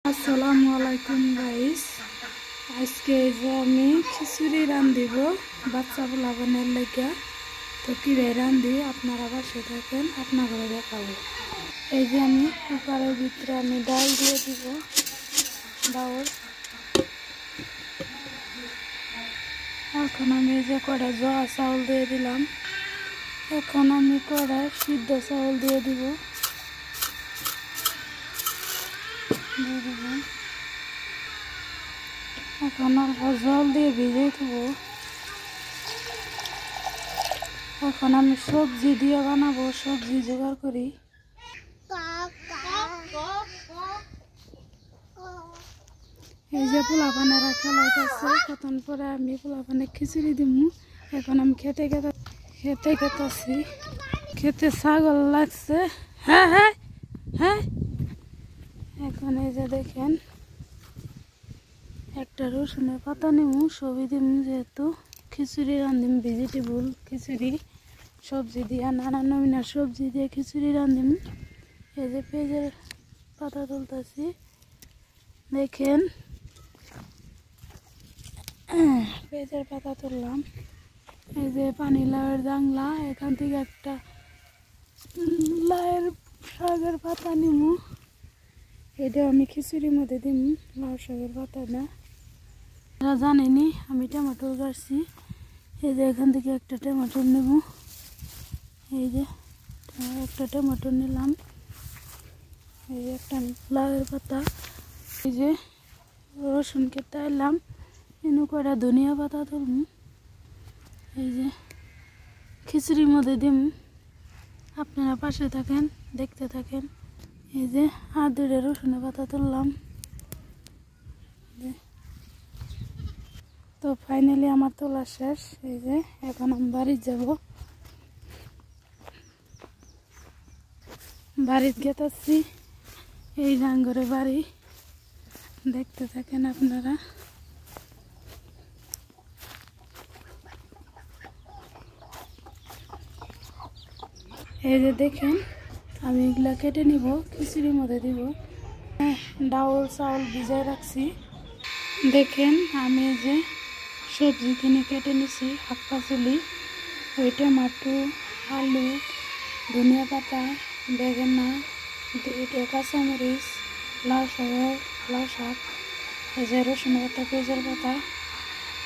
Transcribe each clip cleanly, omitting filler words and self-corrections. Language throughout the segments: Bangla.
আসসালামু আলাইকুম গাইস। আজকে যে আমি খিচুড়ি রাঁধিব বাচ্চা পোলাপানের লাগা। তো কিভাবে রাঁধি আপনারা বাসায় থাকেন, আপনাদের দেখাবো। এই যে আমি কুকারের ভিতরে আমি ডাল দিয়ে দিব। ডাল এখন আমি এই যে কড়াই জোয়া চাউল দিয়ে দিলাম। এখন আমি কড়াই সিদ্ধ চাউল দিয়ে দিব। এখন অল্প জল দিয়ে ভিজিয়ে দেবো। এখন আমি সবজি দিয়ে বানাবো, সবজি জোগাড় করি। এই যে পোলাপানেরা খেলাইতেছে, কতক্ষণ পরে আমি পোলাপানে খিচুড়ি দিব। এখন আমি খেতে খেতেছি, খেতে ছাগল লাগছে। হ্যাঁ হ্যাঁ হ্যাঁ। এখন এই যে দেখেন একটা রসুনের পাতা নিব, সবই দিব, যেহেতু খিচুড়ি রাঁধিম ভেজিটেবল খিচুড়ি, সবজি দিয়ে নানা নমিনার সবজি দিয়ে খিচুড়ি রাঁধিম। এই যে পেঁয়াজের পাতা তুলতেছি, দেখেন পেঁয়াজের পাতা তুললাম। এই যে পানি লাউয়ের জাংলা, এখান থেকে একটা লাউয়ের শাকের পাতা নিব। এটা আমি খিচুড়ির মধ্যে দিম, লাউ শাকের পাতা না। জানেনি আমি টমেটো কাটছি। এই যে এখান থেকে একটা টমেটো নেব। এই যে একটা টমেটো নিলাম। এই যে একটা লাউয়ের পাতা। এই যে রসুন কেটে এলাম, এনু কটা ধনিয়া পাতা তুলব। এই যে খিচুড়ির মধ্যে দিম, আপনারা পাশে থাকেন, দেখতে থাকেন। এই যে আর দুইটা রসুনের পাতা তুললাম। তো ফাইনালি আমার তোলা শেষ। এই যে এখন আমি বাড়ি যাব, বাড়িতে গেতাছি। এই ডাঙ্গরে বাড়ি, দেখতে থাকেন আপনারা। এই যে দেখেন আমি এগুলা কেটে নিব, খিচুড়ির মধ্যে দিব। ডাউল চাউল ভিজাই রাখছি। দেখেন আমি এই যে সবজি কিনে কেটে নিছি, শাক পাচলি, ওই টমাটো, আলু, ধনিয়া পাতা, বেগুনা, দুইটা কাঁচামরিচ, লাউ শাক, এই যে রসুন পাতা, পেঁয়াজের পাতা।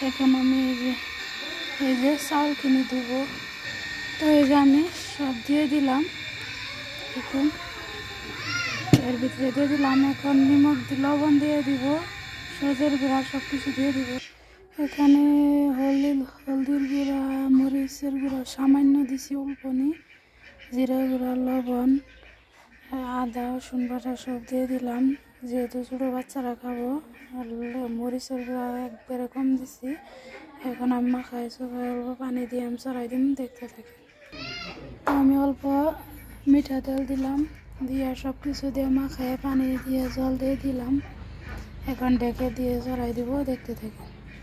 এখন আমি এই যে চাউল কিনে দেবো। তো এই যে আমি সব দিয়ে দিলাম, এখন এর ভিতরে দিয়ে দিলাম। এখন নিমক লবণ দিয়ে দিব, সজের গুঁড়া সব কিছু দিয়ে দিব। এখানে হলদির গুঁড়া, মরিচের গুঁড়া সামান্য দিছি, অল্পনি জিরা গুঁড়া, লবণ, আদা রসুন বাটা সব দিয়ে দিলাম, যেহেতু ছোটো বাচ্চারা খাবো। আর মরিচের গুঁড়া একবারে কম দিছি। এখন আমি মাখাই অল্প পানি দিয়ে আমি চড়াই দিম, দেখতে থাকি। আমি অল্প মিঠা তেল দিলাম, দিয়ে সব কিছু দিয়ে মাখায় পানি দিয়ে জল দিয়ে দিলাম। এখন ডেকে দিয়ে চড়াই দিব, দেখতে থাকি।